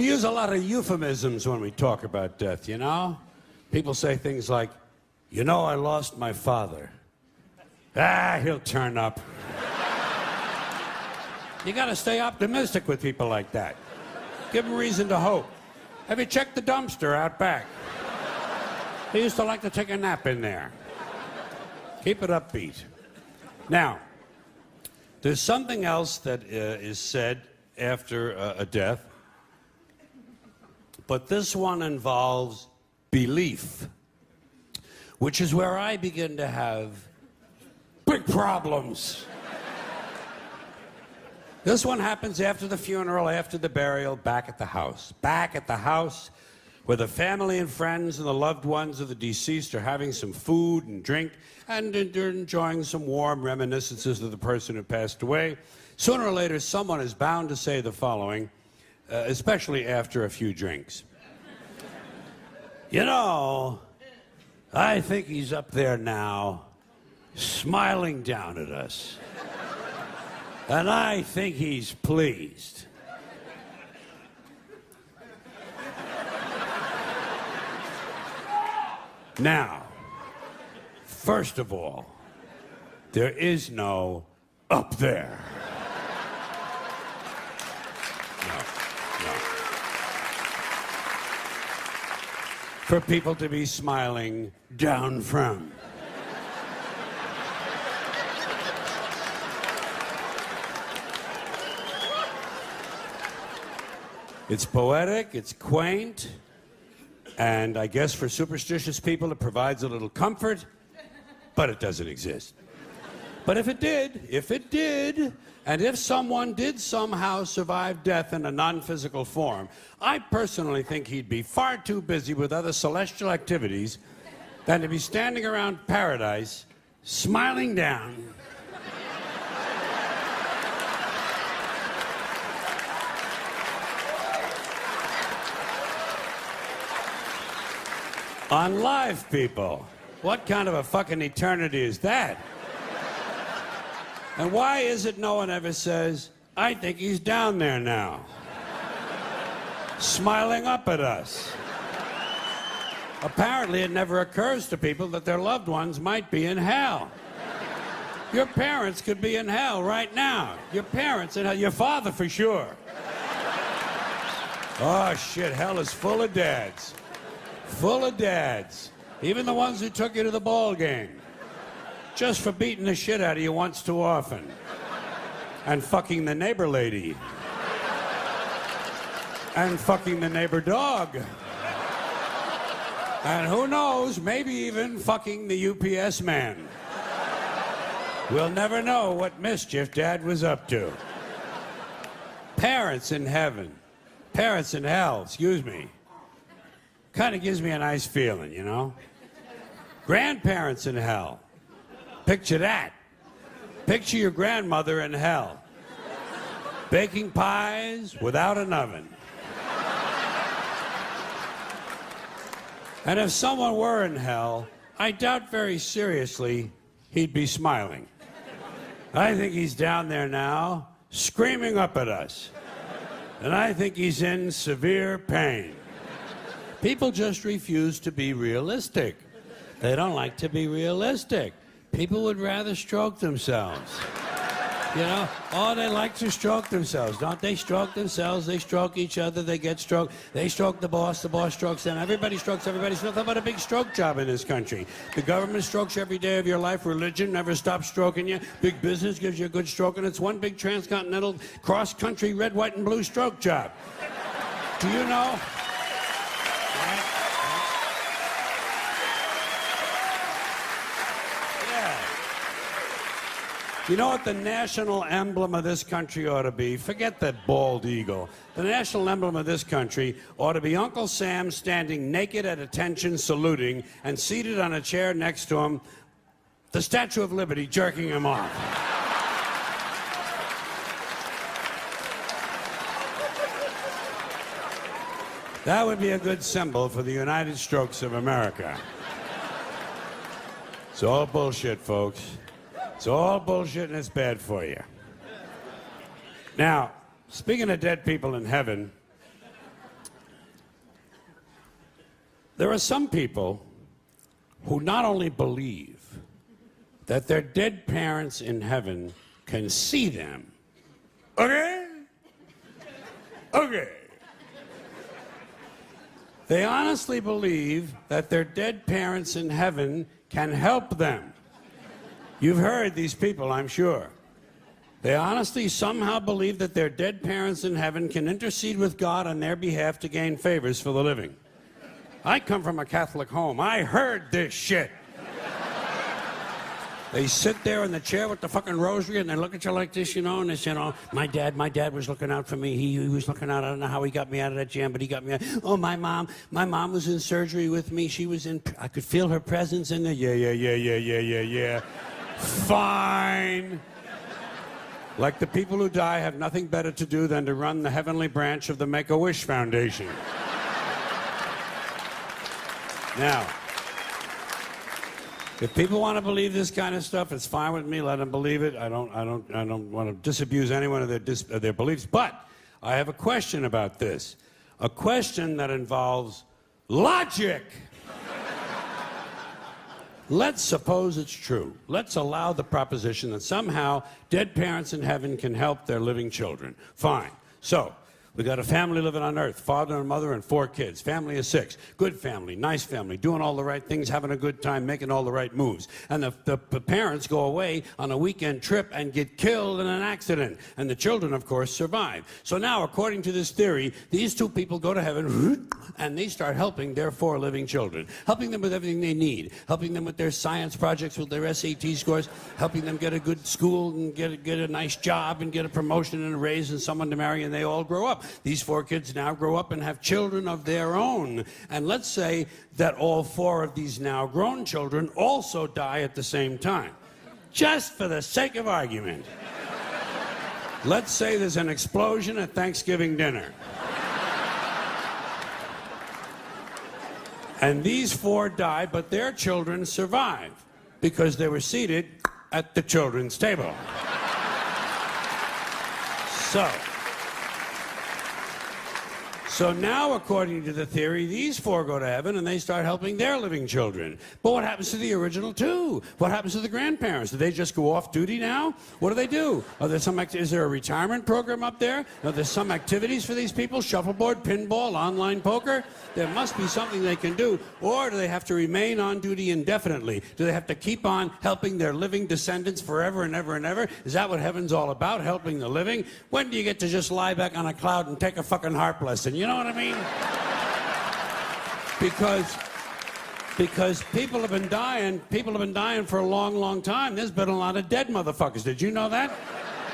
We use a lot of euphemisms when we talk about death, you know? People say things like, you know, I lost my father. Ah, he'll turn up. You gotta stay optimistic with people like that. Give them reason to hope. Have you checked the dumpster out back? He used to like to take a nap in there. Keep it upbeat. Now, there's something else that is said after a death, but this one involves belief, which is where I begin to have big problems. This one happens after the funeral, after the burial, back at the house. Back at the house, where the family and friends and the loved ones of the deceased are having some food and drink, and they're enjoying some warm reminiscences of the person who passed away. Sooner or later, someone is bound to say the following, especially after a few drinks. You know, I think he's up there now, smiling down at us. And I think he's pleased. Now, first of all, there is no up there. No. For people to be smiling down from. It's poetic, it's quaint, and I guess for superstitious people it provides a little comfort, but it doesn't exist. But if it did, and if someone did somehow survive death in a non-physical form, I personally think he'd be far too busy with other celestial activities than to be standing around paradise, smiling down. On live people. What kind of a fucking eternity is that? And why is it no one ever says, I think he's down there now, smiling up at us? Apparently it never occurs to people that their loved ones might be in hell. Your parents could be in hell right now. Your parents in hell, your father for sure. Oh shit, hell is full of dads. Full of dads, even the ones who took you to the ball game, just for beating the shit out of you once too often, and fucking the neighbor lady, and fucking the neighbor dog, and who knows, maybe even fucking the UPS man. We'll never know what mischief Dad was up to. Parents in heaven, parents in hell, excuse me. Kind of gives me a nice feeling, you know? Grandparents in hell. Picture that. Picture your grandmother in hell. Baking pies without an oven. And if someone were in hell, I doubt very seriously he'd be smiling. I think he's down there now, screaming up at us. And I think he's in severe pain. People just refuse to be realistic. They don't like to be realistic. People would rather stroke themselves. You know, oh, they like to stroke themselves. Don't they stroke themselves? They stroke each other, they get stroked. They stroke the boss strokes them. Everybody strokes everybody. It's nothing but a big stroke job in this country. The government strokes you every day of your life. Religion never stops stroking you. Big business gives you a good stroke, and it's one big transcontinental, cross-country, red, white, and blue stroke job. Do you know? You know what the national emblem of this country ought to be? Forget that bald eagle. The national emblem of this country ought to be Uncle Sam standing naked at attention, saluting, and seated on a chair next to him, the Statue of Liberty jerking him off. That would be a good symbol for the United Strokes of America. It's all bullshit, folks. It's all bullshit and it's bad for you. Now, speaking of dead people in heaven, There are some people who not only believe that their dead parents in heaven can see them. Okay? Okay. They honestly believe that their dead parents in heaven can help them. You've heard these people, I'm sure. They honestly somehow believe that their dead parents in heaven can intercede with God on their behalf to gain favors for the living. I come from a Catholic home. I heard this shit. They sit there in the chair with the fucking rosary and they look at you like this, you know, and they say, oh, my dad was looking out for me. He was looking out. I don't know how he got me out of that jam, but he got me out. Oh, my mom was in surgery with me. She was in, I could feel her presence in there. Yeah. Fine. Like the people who die have nothing better to do than to run the heavenly branch of the Make-A-Wish Foundation. Now, if people want to believe this kind of stuff, it's fine with me. Let them believe it. I don't want to disabuse anyone of their beliefs. But I have a question about this. A question that involves logic. Let's suppose it's true. Let's allow the proposition that somehow dead parents in heaven can help their living children. Fine. So, we got a family living on earth, father and mother and 4 kids. Family of 6. Good family, nice family, doing all the right things, having a good time, making all the right moves. And the parents go away on a weekend trip and get killed in an accident. And the children, of course, survive. So now, according to this theory, these 2 people go to heaven and they start helping their 4 living children. Helping them with everything they need. Helping them with their science projects, with their SAT scores. Helping them get a good school and get a nice job and get a promotion and a raise and someone to marry, and they all grow up. These 4 kids now grow up and have children of their own. And let's say that all 4 of these now grown children also die at the same time. Just for the sake of argument. Let's say there's an explosion at Thanksgiving dinner. And these 4 die, but their children survive because they were seated at the children's table. So now, according to the theory, these 4 go to heaven and they start helping their living children. But what happens to the original 2? What happens to the grandparents? Do they just go off duty now? What do they do? Is there a retirement program up there? Are there some activities for these people? Shuffleboard, pinball, online poker? There must be something they can do. Or do they have to remain on duty indefinitely? Do they have to keep on helping their living descendants forever and ever and ever? Is that what heaven's all about, helping the living? When do you get to just lie back on a cloud and take a fucking harp lesson? You know what I mean? Because people have been dying for a long, long time. There's been a lot of dead motherfuckers. Did you know that?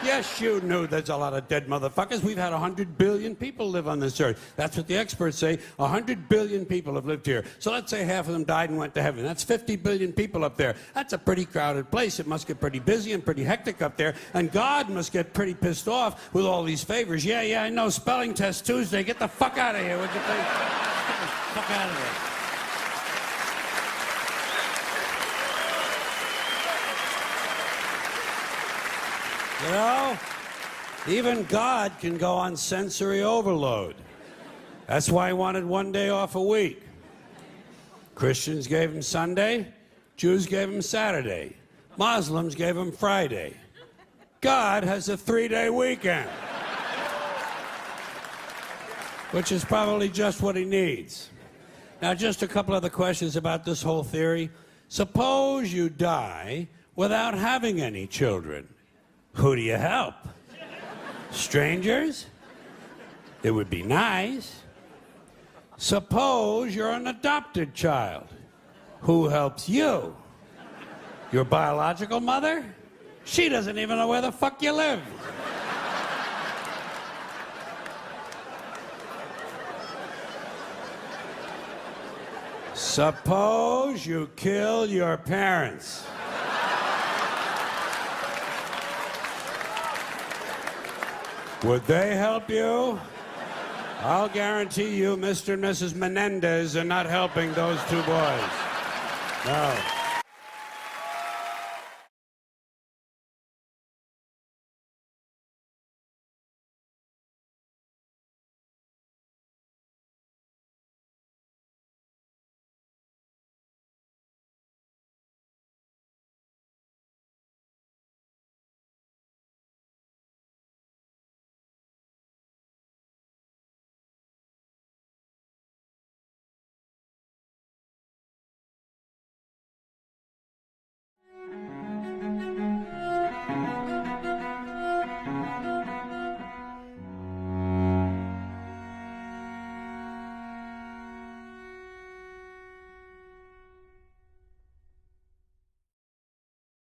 Yes, you knew there's a lot of dead motherfuckers. We've had 100 billion people live on this earth. That's what the experts say. 100 billion people have lived here. So let's say half of them died and went to heaven. That's 50 billion people up there. That's a pretty crowded place. It must get pretty busy and pretty hectic up there. And God must get pretty pissed off with all these favors. Yeah, I know. Spelling test Tuesday. Get the fuck out of here. Would you please? Get the fuck out of here. You know, even God can go on sensory overload. That's why he wanted 1 day off a week. Christians gave him Sunday, Jews gave him Saturday, Muslims gave him Friday. God has a 3-day weekend, which is probably just what he needs. Now, just a couple other questions about this whole theory. Suppose you die without having any children. Who do you help? Strangers? It would be nice. Suppose you're an adopted child. Who helps you? Your biological mother? She doesn't even know where the fuck you live. Suppose you kill your parents. Would they help you? I'll guarantee you Mr. and Mrs. Menendez are not helping those 2 boys. No.